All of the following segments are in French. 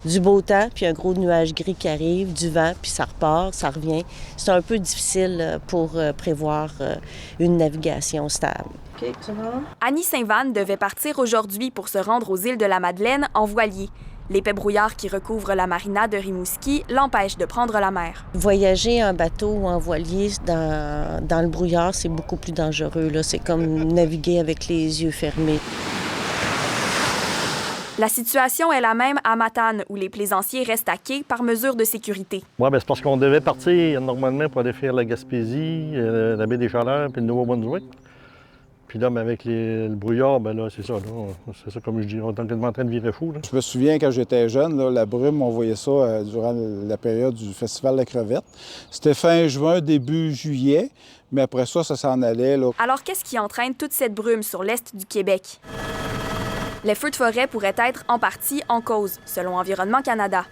Du beau temps, puis un gros nuage gris qui arrive, du vent, puis ça repart, ça revient. C'est un peu difficile pour prévoir une navigation stable. OK, c'est bon? Annie Saint-Vanne devait partir aujourd'hui pour se rendre aux îles de la Madeleine en voilier. L'épais brouillard qui recouvre la marina de Rimouski l'empêche de prendre la mer. Voyager en bateau ou en voilier dans le brouillard, c'est beaucoup plus dangereux, là. C'est comme naviguer avec les yeux fermés. La situation est la même à Matane, où les plaisanciers restent à quai par mesure de sécurité. Oui, bien c'est parce qu'on devait partir normalement pour aller faire la Gaspésie, la baie des Chaleurs puis le Nouveau-Brunswick. Puis là, avec le brouillard, ben là, c'est ça. C'est ça, comme je dis, on est quasiment en train de virer fou. Là. Je me souviens quand j'étais jeune, là, la brume, on voyait ça durant la période du Festival de la crevette. C'était fin juin, début juillet, mais après ça s'en allait. Là. Alors, qu'est-ce qui entraîne toute cette brume sur l'est du Québec? Les feux de forêt pourraient être en partie en cause, selon Environnement Canada.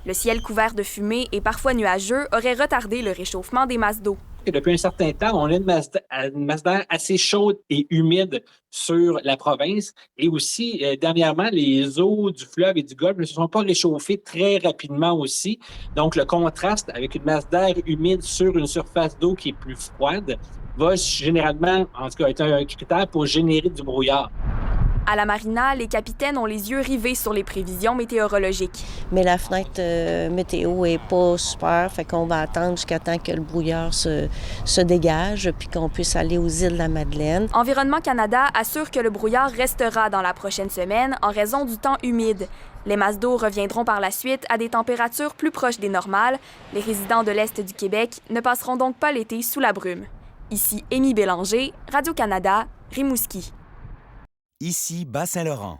Le ciel couvert de fumée et parfois nuageux aurait retardé le réchauffement des masses d'eau. Depuis un certain temps, on a une masse d'air assez chaude et humide sur la province. Et aussi, dernièrement, les eaux du fleuve et du golfe ne se sont pas réchauffées très rapidement aussi. Donc, le contraste avec une masse d'air humide sur une surface d'eau qui est plus froide va généralement, en tout cas, être un critère pour générer du brouillard. À la marina, les capitaines ont les yeux rivés sur les prévisions météorologiques. Mais la fenêtre météo est pas super, fait qu'on va attendre jusqu'à temps que le brouillard se dégage puis qu'on puisse aller aux îles de la Madeleine. Environnement Canada assure que le brouillard restera dans la prochaine semaine en raison du temps humide. Les masses d'eau reviendront par la suite à des températures plus proches des normales. Les résidents de l'Est du Québec ne passeront donc pas l'été sous la brume. Ici Émy Bélanger, Radio-Canada, Rimouski. Ici Bas-Saint-Laurent.